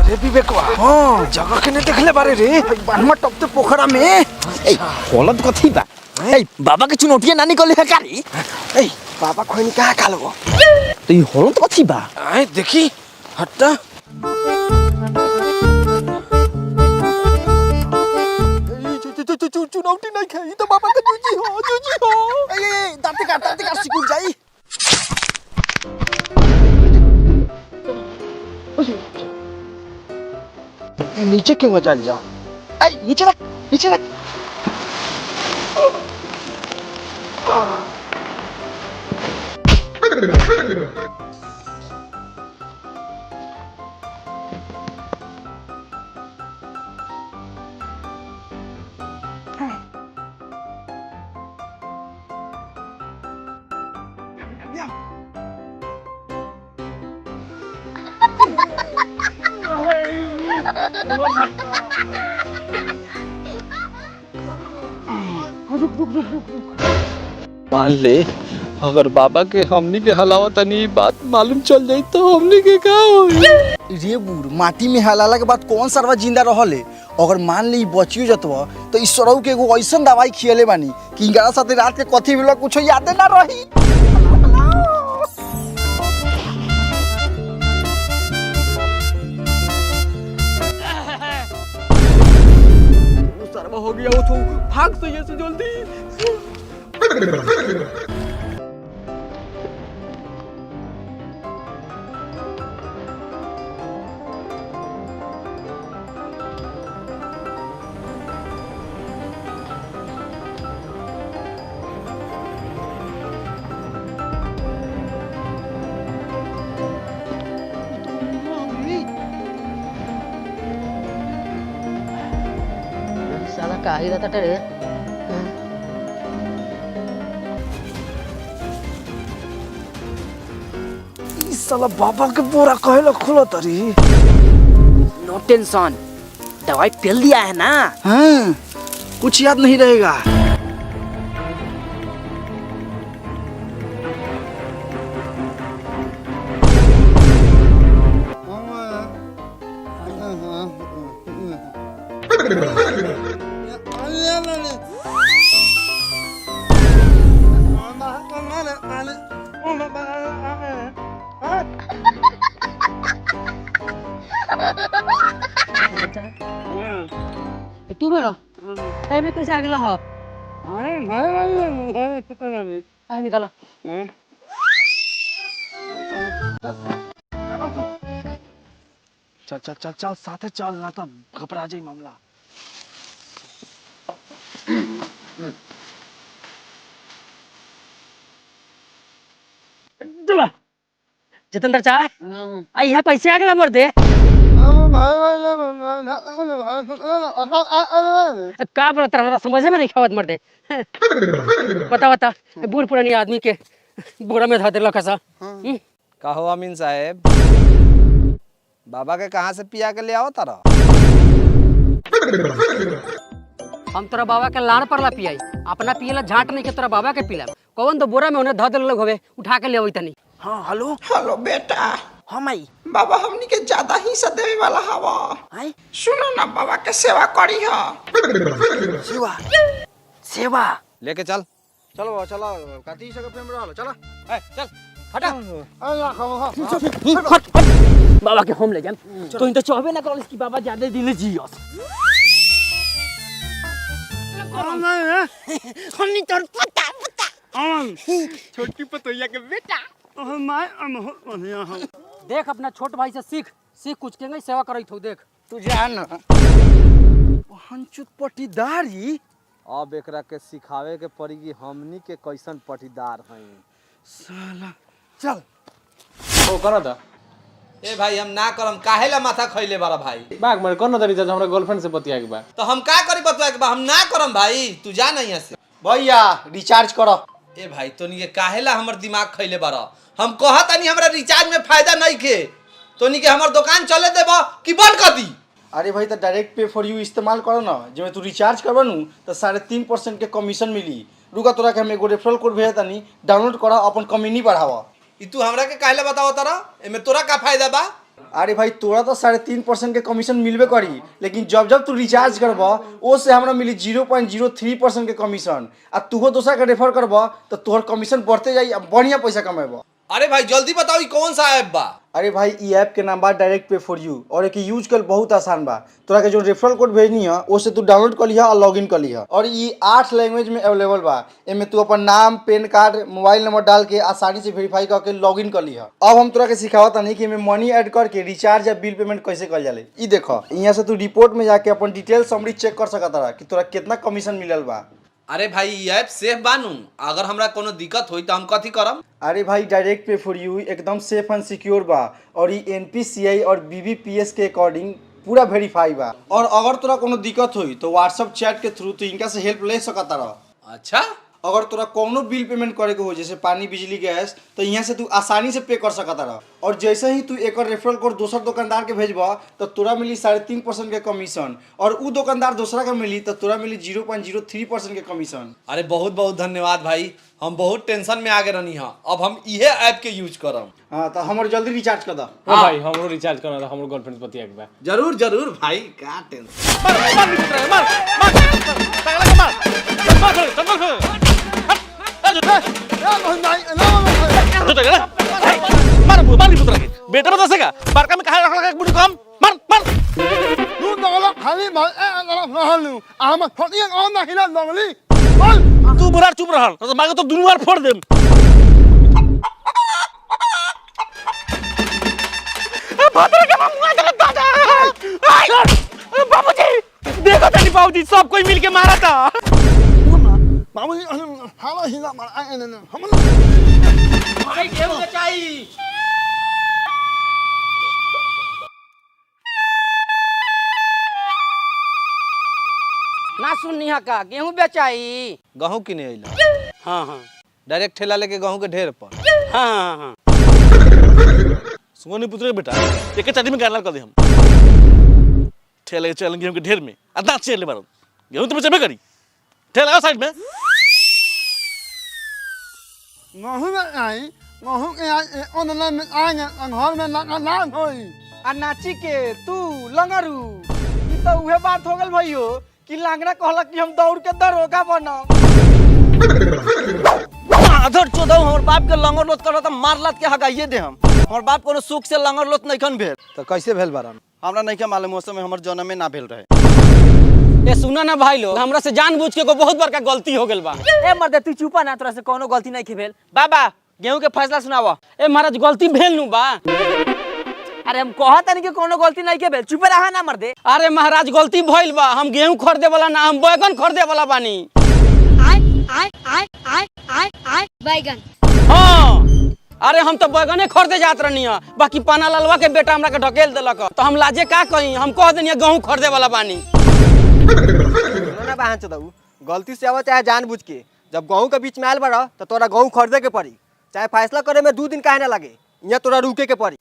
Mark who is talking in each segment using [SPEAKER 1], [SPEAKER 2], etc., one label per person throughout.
[SPEAKER 1] अरे विवेकवा हां जगह के ने देखले बारे रे बानमा टपते पोखरा में
[SPEAKER 2] ए हलत कथी बा ए बाबा के चुनौतिया नानी कले है कारी
[SPEAKER 1] ए बाबा खोइनी कहाँ खालो
[SPEAKER 2] तो ये हलत कथी बा
[SPEAKER 1] आए देखी हट्टा चुनौती नहीं खाई तो बाबा का जूजी हो ए दांते काट सिकुड़ जाई नीचे क्यों चल जाओ ए नीचे रख
[SPEAKER 3] मान ले अगर बाबा के हमनी के हलावा तनी बात मालूम चल जाई तो हमनी के का होई
[SPEAKER 1] रे बूढ़ माटी में हलाला के बाद कौन सरवा जिंदा रहले अगर मान ली बचियो जतवा तो ईश्वरऊ के एगो ऐसन दवाई खियले बानी कि इनकरा साथे रात के कथी भेल कुछ यादे ना रही सरवा हो गया वो तो भाग सही से जल्दी
[SPEAKER 4] साला काही रहता रे
[SPEAKER 1] साला बाबा के बोरा कहेला खुला तरी
[SPEAKER 2] नो टेंशन दवाई पेल दिया है ना
[SPEAKER 1] हाँ कुछ याद नहीं रहेगा
[SPEAKER 4] तू बरो टाइम में कैसे आगला हो आ निकालो
[SPEAKER 1] चल साथे चल ना तो घबरा जाई मामला
[SPEAKER 4] चला जितेंद्र चाय आई यहाँ कैसे आगला मर दे का बोलता हमरा समझ में नहीं खावत मर दे बता बूढ़ पुरानी आदमी के बोरा में धा देला कैसा
[SPEAKER 3] कहो अमीन साहब बाबा के कहाँ से पिया के ले आओ तारा
[SPEAKER 4] हम तोरा बाबा के लाड़ पर ला पियाई अपना पियला झाट नहीं के तोरा बाबा के पिला कौन तो बोरा में उन्हें धा देल होवे उठा के ले आवई तनी
[SPEAKER 1] हाँ हेलो
[SPEAKER 5] बेटा
[SPEAKER 1] हाँ माई
[SPEAKER 5] बाबा हमनी के ज्यादा ही देवे वाला हवा
[SPEAKER 1] आई
[SPEAKER 5] सुनो ना बाबा के सेवा करी हा
[SPEAKER 1] सेवा
[SPEAKER 3] लेके चल
[SPEAKER 1] चलो चलो काती से प्रेम रहल चलो
[SPEAKER 3] चल हटा
[SPEAKER 4] बाबा के हम ले जाम तो इन तो चाहबे ना करल कि बाबा ज्यादा दिन जियस
[SPEAKER 1] हमनी तोर पता
[SPEAKER 3] छोटी पतोया के बेटा
[SPEAKER 4] देख अपना छोट भाई से सीख कुछ के सेवा करत हो देख
[SPEAKER 1] तू जान हंचुत पटीदारी
[SPEAKER 3] अब एकरा के सिखावे के पड़ी कि हमनी के कैसन पटीदार हैं
[SPEAKER 1] साला चल
[SPEAKER 6] ओ करा दा
[SPEAKER 3] ए भाई हम ना करम काहे ला माथा खइले बारा भाई
[SPEAKER 6] बाग मर कोनो तरी जा हमरा गर्लफ्रेंड से बतिया के बा
[SPEAKER 3] तो हम का करी बतवा के बा हम ना करम भाई तू जा नहीं यहाँ से
[SPEAKER 1] भैया रिचार्ज करो
[SPEAKER 3] ए भाई तोनी के काहे ला हमर दिमाग खइले बारा हम कहत नहीं हमरा रिचार्ज में फायदा नहीं के तोनी के हमर दुकान चले देबा कि बंद कर दी
[SPEAKER 1] अरे भाई तो डायरेक्ट पे फॉर यू इस्तेमाल करो ना जब तू रिचार्ज करबा नु तो 3.5% के कमीशन मिली रुका तोरा के हम एगो रेफरल कोड भेज तनी डाउनलोड करा अपन कमीनी बढ़ावा
[SPEAKER 3] ई तू हमरा के काहे ला बताओ तारा एमे तोरा का फायदा बा
[SPEAKER 1] अरे भाई तोरा तो 3.5% के कमीशन मिलबे करी, लेकिन जब जब तू रिचार्ज करब ओ से हमरा मिली 0.03% के कमीशन। आ तूहो दोसरा के रेफर करब तो तोहर कमीशन बढ़ते जाई, बढ़िया पैसा कमेब।
[SPEAKER 3] अरे भाई जल्दी बताओ ई कौन सा ऐप बा?
[SPEAKER 1] अरे भाई ई ऐप के नाम बा डायरेक्ट पे फॉर यू, और एक यूज कर बहुत आसान बा। तोरा के जो रेफरल कोड भेजनी है उससे तू डाउनलोड कर लिहा और लॉगिन कर लिहा, और ये 8 लैंग्वेज में अवेलेबल बा। एमे तू अपन नाम, पैन कार्ड, मोबाइल नंबर डाल के आसानी से वेरीफाई करके लॉगिन कर लिहा। अब हम तोरा के सिखावत नहीं कि एमे मनी ऐड करके रिचार्ज या बिल पेमेंट कैसे कर जाले। ई देखो यहाँ से तू रिपोर्ट में जाके अपन डिटेल समरी चेक कर सकत रहा कि तोरा कितना कमीशन मिलल बा।
[SPEAKER 3] अरे भाई ई ऐप सेफ बानू? अगर हमरा कोनो दिक्कत होई तो हम कथी करम?
[SPEAKER 1] अरे भाई डायरेक्ट पे फॉर यू एकदम सेफ एंड सिक्योर बा, और ये NPCI और BBPS के अकॉर्डिंग पूरा वेरीफाई बा। और अगर तोरा कोनो दिक्कत होई तो व्हाट्सएप चैट के थ्रू तू इनका से हेल्प ले सकत रह।
[SPEAKER 3] अच्छा,
[SPEAKER 1] अगर तोरा कोनो बिल पेमेंट करे के हो जैसे पानी, बिजली, गैस, तो यहाँ से तू आसानी से पे कर सकत रह। और जैसे ही तू एक रेफरल कोड दोसर दुकानदार के भेजबा तो तोरा मिली 3.5% के कमीशन, और उ दुकानदार दूसरा के मिली तो तोरा मिली 0.03% के कमीशन।
[SPEAKER 3] अरे बहुत बहुत धन्यवाद भाई, हम बहुत टेंशन में आगे रहनी है। अब हम इहे ऐप के यूज करम।
[SPEAKER 1] हाँ तो हमारे जल्दी रिचार्ज कर दा।
[SPEAKER 6] ओ भाई हमरो रिचार्ज करना था, हमरो गर्लफ्रेंड से बतिया के बा।
[SPEAKER 3] जरूर जरूर भाई, का टेंशन।
[SPEAKER 2] बेटा बता सका बड़का में कहा रखा बुढ़ी काम मार मार
[SPEAKER 7] तू नगला खाली मार नगला रहलू हम फटिया और ना हिला नगली
[SPEAKER 2] तू बुरा चुप रह तो मांगे तो दुनू बार फोड़ देम। बाबूजी देखो तनी बाबूजी सब कोई मिलके मारा था।
[SPEAKER 7] बाबूजी हाला हिला मार हम
[SPEAKER 4] भाई गेहूं बेचाई। ना सुननी है का गेहूं बेचाई?
[SPEAKER 3] गहूं किने अइला?
[SPEAKER 4] हाँ हाँ
[SPEAKER 3] डायरेक्ट ठेला लेके गहूं के ढेर पर।
[SPEAKER 4] हाँ हाँ हाँ।
[SPEAKER 2] सुगोनी पुत्र के बेटा एक चाटी में गाड़ल कर दे हम ठेले चल गेहूं के ढेर में अदा चले बारो गेहूं तो बेचबे करी ठेला साइड में
[SPEAKER 7] गहूं में आई गहूं के ओनला में आएंगे घर में ना होई।
[SPEAKER 1] आ नाची के तू लंगरू, ई तो उहे बात हो गल भइयो कि लांगड़ा कहलक कि हम दौड़ के दरोगा बनम।
[SPEAKER 2] आधर चोदौ हमर बाप के लंगर लोत करत मार लात के हगाइए दे हम। हमर बाप कोनो सुख से लंगर लोत नइखन भेल।
[SPEAKER 1] तो कैसे भेल बारन? हमरा नहीं के मालूम, मौसम में हमर जन्म में ना भेल रहे।
[SPEAKER 4] ए सुना ना भाई लोग, हमरा से जानबूझ के को बहुत बड़का गलती हो गेल बा।
[SPEAKER 8] ए मर्दे तू चुपा ना, तोरा से कोनो गलती नहीं के भेल। बाबा गेहूं के फैसला सुनावा।
[SPEAKER 4] ए महाराज गलती भेल नु बा।
[SPEAKER 8] अरे हम कहत नहीं कि कोनो गलती नहीं के भेल, चुप रहा ना मर्दे।
[SPEAKER 4] अरे महाराज गलती भइल बा, हम गेहूं खरीदे वाला ना, हम बैगन खरीदे वाला बानी।
[SPEAKER 9] आय बैगन।
[SPEAKER 4] हाँ अरे हम तो बैगने खरीदे जात रहनी है, बाकी पाना लालवा के बेटा हमरा के ढकेल देलक तो हम लाजे का कही, हम कह देनी गेहूं खरीदे वाला बानी।
[SPEAKER 8] ना बहन चोदऊ गलती से आवा चाहे जानबूझ के, जब गेहूं के बीच में आयल बड़ा तो तोरा गेहूं खरीदे के पड़ी, चाहे फैसला करे में 2 दिन काहे ना लगे, यहाँ तोरा रुके के पड़ी।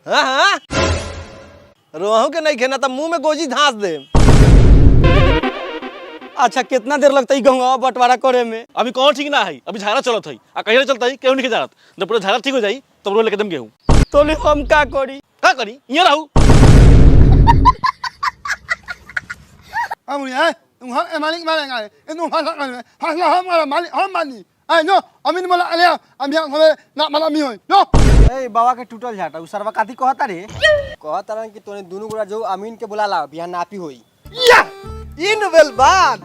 [SPEAKER 3] हाँ हाँ रोहू के नहीं खेना तो मुंह में गोजी धांस दे।
[SPEAKER 4] अच्छा कितना देर लगता है गेहूं बंटवारा करे में?
[SPEAKER 2] अभी कौन ठीक ना है, अभी झाड़ा चलत है आ कहिया चलता है केहू नहीं जानत। जब पूरा झाड़ा ठीक हो जाई तब रो लेके दम गेहूं
[SPEAKER 4] तो हम का करी?
[SPEAKER 2] का करी इया रहू।
[SPEAKER 7] हम ये तुम हम मालिक मारेंगे ए तुम फैसला हमारा मालिक हम मानी। आई नो अमीन मला आलिया हम यहां हमें ना मला मी होई नो।
[SPEAKER 8] ए बाबा के टूटल झाटा उ सरवा काती कहता रे, कहता रन कि तोने दोनों गोरा जो अमीन के बुला ला बिहान नापी होई।
[SPEAKER 1] या इन वेल बात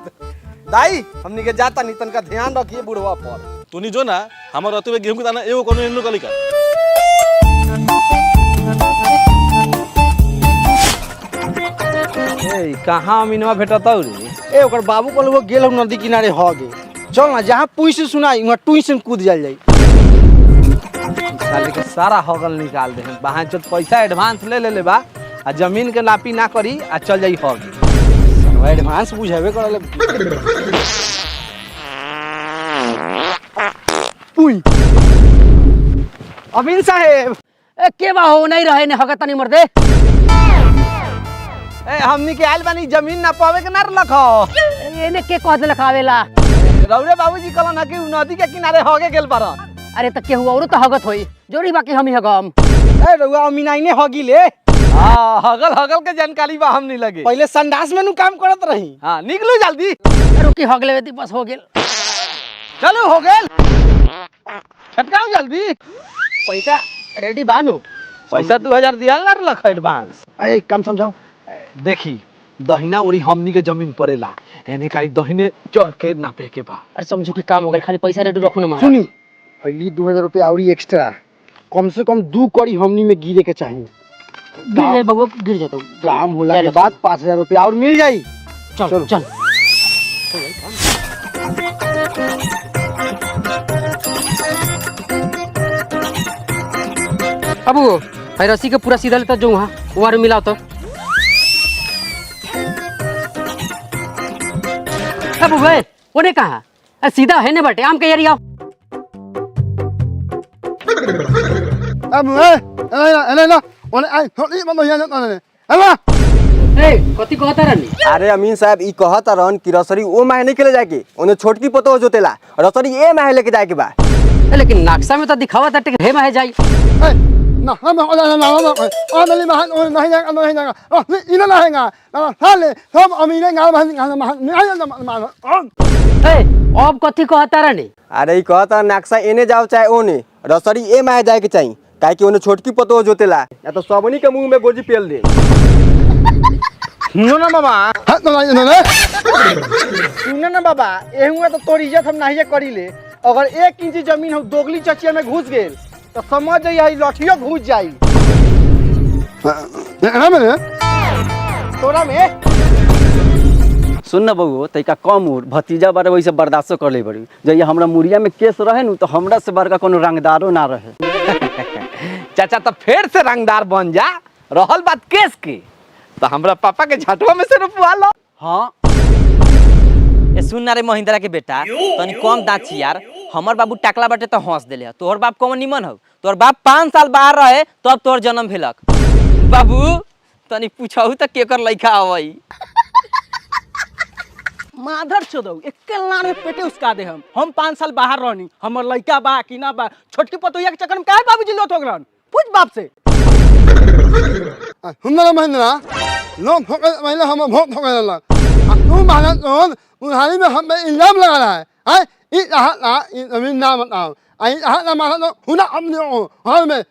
[SPEAKER 1] दाई हमनी के जाता नहीं, तनका ध्यान रखिए बुढ़वा पर।
[SPEAKER 2] तूनी जो ना हमर रतुवे गेहूं के दाना एगो कोनो इन्नो कली का।
[SPEAKER 3] ए कहां अमीनवा भेटतौ रे?
[SPEAKER 1] ए ओकर बाबू कहल वो गेल नदी किनारे हो गे, चल ना जहाँ पुई से सुनाई वहाँ टुई से कूद जाल जाई।
[SPEAKER 3] साले के सारा हगल निकाल दे, बहान चोट पैसा एडवांस ले ले बा आ जमीन के नापी ना करी आ चल जाई हग।
[SPEAKER 1] एडवांस बुझावे करले पुई।
[SPEAKER 4] अमीन साहेब ए के बा हो नहीं रहे ने हगा तनी मर दे।
[SPEAKER 1] ए हमनी के आइल बानी जमीन ना पावे के ना रख।
[SPEAKER 4] एने के कह दे लखावेला
[SPEAKER 3] रौरे बाबूजी कहलन है कि उ नदी के किनारे हगे गेल बारन।
[SPEAKER 4] अरे तो केहू औरो तो हगत होई जोरी बाकी हम ही हगम।
[SPEAKER 1] ए रउआ अमीनाई ने हगी ले।
[SPEAKER 3] हां हगल हगल के जानकारी बा हम नहीं लगे।
[SPEAKER 1] पहले संडास में नु काम करत रही।
[SPEAKER 3] हां निकलू जल्दी।
[SPEAKER 4] रुकी हग लेवे दी बस हो गेल।
[SPEAKER 3] चलो हो गेल। छटकाओ जल्दी।
[SPEAKER 4] पैसा रेडी बानू।
[SPEAKER 3] पैसा 2000 दिया ना रख एडवांस।
[SPEAKER 1] ए काम समझाओ।
[SPEAKER 3] देखी दहिना ओरी हमनी के जमीन पड़ेला एने काई दहिने चढ़ के नापे के बा।
[SPEAKER 4] अरे समझो कि काम हो गेल खाली पैसा रेडी रखू ना मार।
[SPEAKER 1] सुनी पहली 2000 रुपया और एक्स्ट्रा कम से कम 2 कड़ी हमनी में गिरे के चाहिए।
[SPEAKER 4] गिर जाए बबुआ गिर जाता हूँ।
[SPEAKER 1] काम होला के बाद 5000 रुपया और मिल जाई।
[SPEAKER 4] चल चल। अबू भाई रस्सी के पूरा सीधा लेता जो वहाँ मिलाओ तो। अबू भाई उन्हें कहा सीधा है ना बटे आम के एरिया।
[SPEAKER 7] अब ए ना ओने आई थोड़ी मत होया ना ने हेलो
[SPEAKER 4] ए कथि कहता रहनी।
[SPEAKER 8] अरे अमीन साहब ई कहत रहन कि रसरी ओ माहे नहीं खेले जाके ओने छोटकी पतो जोतेला रसरी ए माहे लेके जाके बा।
[SPEAKER 4] लेकिन नक्शा में तो दिखावा था हे माहे जाई।
[SPEAKER 7] ना हम ओ नली महन ओ नहीं जाएगा ओ इना ना हैगा ना साले सब अमीने गाल महन नहीं ना
[SPEAKER 4] ए अब कथि कहता रहनी।
[SPEAKER 8] अरे ई कहत नक्शा एने जाओ चाहे ओने रसरी ए माहे जाए के चाहिए काहे कि ओने छोटकी पतो जोतेला या तो सबनी के मुंह में गोजी पेल दे।
[SPEAKER 1] सुनो ना बाबा।
[SPEAKER 7] हां तो ना
[SPEAKER 1] सुनो ना बाबा एहुआ तो तोर इज्जत हम नहीं करी ले। अगर 1 इंच जमीन हम दोगली चचिया में घुस गेल तो समझ जाई लठियो घुस जाई।
[SPEAKER 7] ना मैंने
[SPEAKER 1] तोरा में
[SPEAKER 10] सुन न बबू तैका कम उड़ भतीजा बारे वैसे बर्दाश्त कर ले बड़ी जब हमरा मुड़िया में केस रहे नु तो हमरा से बड़का कोनो रंगदारो ना रहे।
[SPEAKER 3] चाचा तो फिर से रंगदार बन जा। रहल बात केस की तो हमरा पापा के झटवा में से रुपवा लो।
[SPEAKER 4] हाँ ए सुन ना रे महिंद्रा के बेटा तनी कम दाची यार। हमर बाबू टकला बाटे तो हंस देले तोहर बाप कौन निमन हो। तोहर बाप 5 साल बाहर रहे तब तोहर जन्म भेलक। बाबू तनी पूछहु त केकर लइका आवई।
[SPEAKER 1] माधर छोदौ एके लार में पेटे उसका दे हम 5 साल बाहर रहनी हमर लइका बा कि ना बा छोटकी पतोया के चक्कर में काहे बाबूजी लोथ हो गलन पूछ बाप से।
[SPEAKER 7] हमरा महिंद्रा नो ठोके पहले हम भोट ठोके ला तू माना तो उधारी में हम पे इल्जाम लगा रहा है ई ना ई जमीन ना बताओ आई ना माना तो हुना अपने हाल में।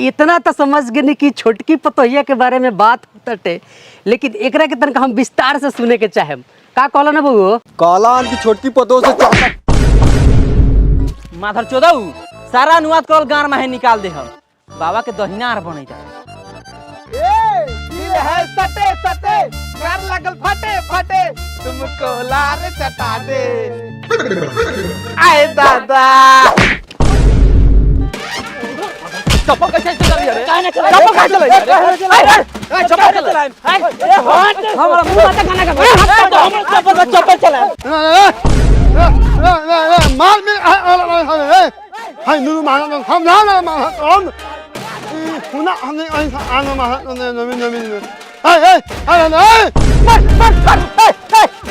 [SPEAKER 4] इतना तो समझ गए कि छोटकी पतोहिया के बारे में बात होते लेकिन एकरा के तनका हम विस्तार से सुने के चाहे। का कहला ना बबू
[SPEAKER 8] कहलन कि छोटकी पतो से
[SPEAKER 4] माधर चोदऊ सारा अनुवाद करल गार में निकाल दे हम बाबा के दहिना आर बनै जा।
[SPEAKER 3] ए दिल है सटे सटे कर लगल फटे फटे तुमको लार चटा दे। आए दादा चप्पल कैसे चला रही है? चप्पल कैसे चला रही है? चप्पल चला रही है?
[SPEAKER 4] हमारा मुंह मत गाना का
[SPEAKER 7] चप्पल चला मार में हाय नू माना हम ना माना कौन हुना हमने आना माना नवीन हाय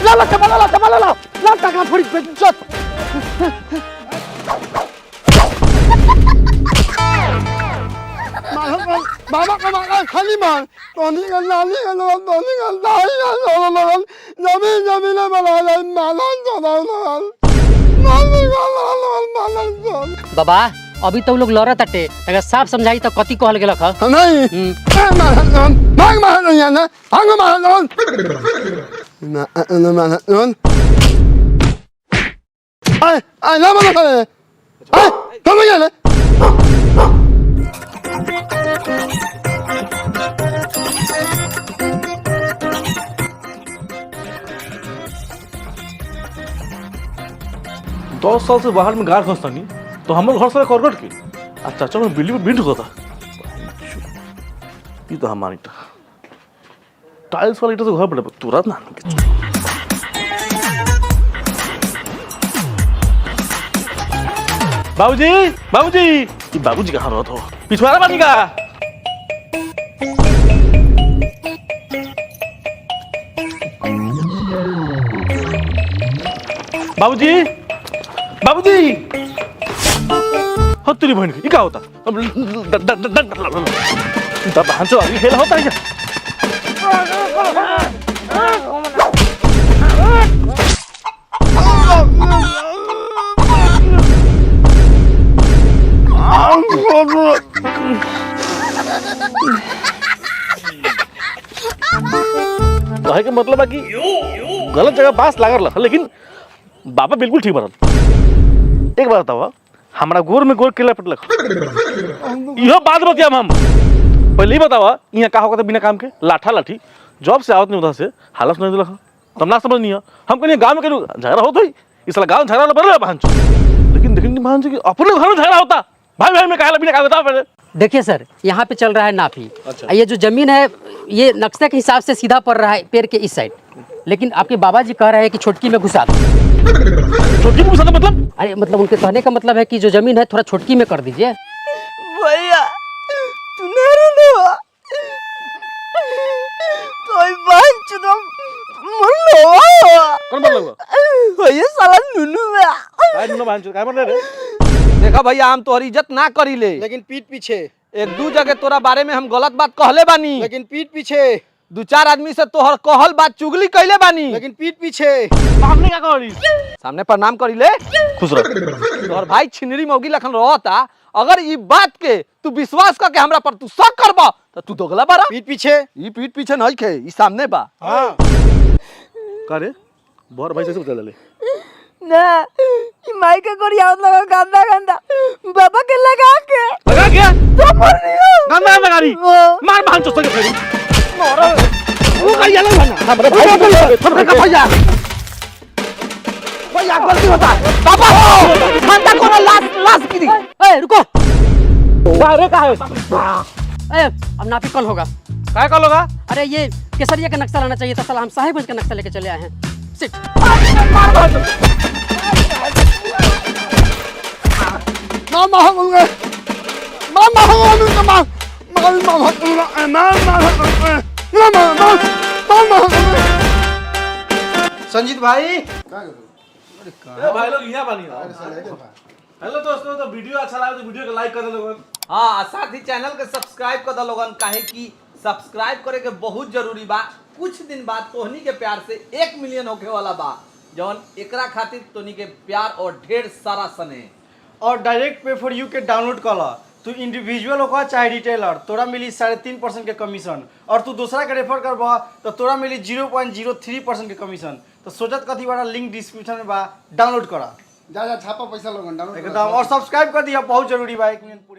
[SPEAKER 1] ला चपल ला टका फोड़ी बेइज्जत।
[SPEAKER 7] बाबा का मार खाली मार टोनी का नाली का लोग टोनी का दाई का लोग जमीन बना ले मालन
[SPEAKER 4] बाबा अभी तो लोग लड़त अटे अगर साफ समझाई तो कथी कहल गेलक ह
[SPEAKER 7] नहीं मांग मारन या ना हांग मारन ना मारन आई ना मारन आई कम गया
[SPEAKER 2] 10 साल से बाहर में गार खसतानी तो हमर घर से करगट के आ चाचा में बिल्ली में बिंड होता ये तो हमारी टाइल्स वाला इटा से घर बड़े तुरंत ना बाबूजी बाबूजी ये बाबूजी कहाँ रहते हो पिछवाड़ा पानी का बाबूजी बाबूजी हो तेरी बहन की क्या होता भांचो अभी खेल होता है क्या कहे के मतलब है कि गलत जगह बास लागल रहा लेकिन बाबा बिल्कुल ठीक बनल। एक बात बताओ हमारा गोर में गोर किला पटलक इहो बात बतिया हम पहले ही बताओ यहाँ का होगा बिना काम के लाठा लाठी जॉब से आवत नहीं उधर से हालत नहीं दिलक तब ना समझ नहीं है हम कहीं गाँव में कहीं झगड़ा होता ही इस गाँव झगड़ा बदल भांच लेकिन देखिए भांच कि अपने घर में झगड़ा होता भाई भाई में कहा बिना कहा बताओ पहले।
[SPEAKER 11] देखिए सर यहाँ पे चल रहा है नाफी। अच्छा। ये जो जमीन है ये नक्शे के हिसाब से सीधा पड़ रहा है पेड़ के इस साइड, लेकिन आपके बाबा जी कह रहे हैं कि छोटकी में घुसा दो।
[SPEAKER 2] छोटकी में घुसा दो मतलब?
[SPEAKER 11] अरे मतलब उनके कहने का मतलब है कि जो जमीन है थोड़ा छोटकी में कर दीजिए।
[SPEAKER 8] भैया तू नहीं रो तो बात चुदो मल्लो
[SPEAKER 2] कौन बोल रहा
[SPEAKER 8] भैया साला नुनू में
[SPEAKER 2] काय नुनू भांच काय बोल रहे
[SPEAKER 3] देखा भैया हम तोहर इज्जत ना करी ले,
[SPEAKER 1] लेकिन पीठ पीछे
[SPEAKER 3] एक दू जगह तोरा बारे में हम गलत बात कहले बानी,
[SPEAKER 1] लेकिन पीठ पीछे
[SPEAKER 3] दू चार आदमी से तोहर कहल बात चुगली कैले बानी,
[SPEAKER 1] लेकिन पीठ पीछे
[SPEAKER 2] सामने क्या करी
[SPEAKER 3] सामने प्रणाम करी ले।
[SPEAKER 2] खुश रह
[SPEAKER 3] तोहर भाई छिनरी मौगी लखन रहता, अगर ई बात के तू विश्वास करके हमरा पर तू शक करबा तो तू दोगला बारा।
[SPEAKER 1] पीठ पीछे
[SPEAKER 3] ई पीठ पीछे नहीं खे, ई सामने बा।
[SPEAKER 1] हाँ
[SPEAKER 2] करे बोर भाई से बता ले
[SPEAKER 8] ना ई माई के गोरिया लगा गंदा गंदा बाबा के लगा
[SPEAKER 2] क्या
[SPEAKER 8] तो मर रही
[SPEAKER 2] गंदा लगा रही मार भांचो सके फेरी मार वो कहिया ना हमारे भाई को भैया
[SPEAKER 3] भैया गलती होता है पापा हो ठंडा कोनो लाश गिरी।
[SPEAKER 11] ए रुको,
[SPEAKER 2] अरे का है
[SPEAKER 11] अब नाफी कल होगा।
[SPEAKER 2] काय कल होगा?
[SPEAKER 11] अरे ये केसरिया का नक्शा लाना चाहिए था, साला हम साहिबगंज का नक्शा लेके चले आए हैं। सिट
[SPEAKER 7] मामा हो गए मामा हो गए मामा
[SPEAKER 1] संजीत भाई
[SPEAKER 2] भाई लोग यहाँ बनी हेलो दोस्तों, तो वीडियो अच्छा लगा तो वीडियो को लाइक कर दो लोगन।
[SPEAKER 3] हाँ साथ ही चैनल के सब्सक्राइब कर दो लोगन, काहे कि सब्सक्राइब करे के बहुत जरूरी बा। कुछ दिन बाद तोहनी के प्यार से 1 मिलियन होके वाला बा, जौन एकरा खातिर तोहनी के प्यार और ढेर सारा सने।
[SPEAKER 1] और डायरेक्ट पे फॉर यू के डाउनलोड कर ला। तू इंडिविजुअल होगा चाहे रिटेलर, तोरा मिली 3.5% के कमीशन, और तू दूसरा के रेफर करबा तो तोरा मिली 0.03% के कमीशन। तो सोचत कथी बड़ा, लिंक डिस्क्रिप्शन में बा, डाउनलोड करा
[SPEAKER 7] जा छापा पैसा लोगन डाउनलोड
[SPEAKER 1] एकदम, और सब्सक्राइब कर दिया, बहुत जरूरी बा। 1 मिलियन पूरी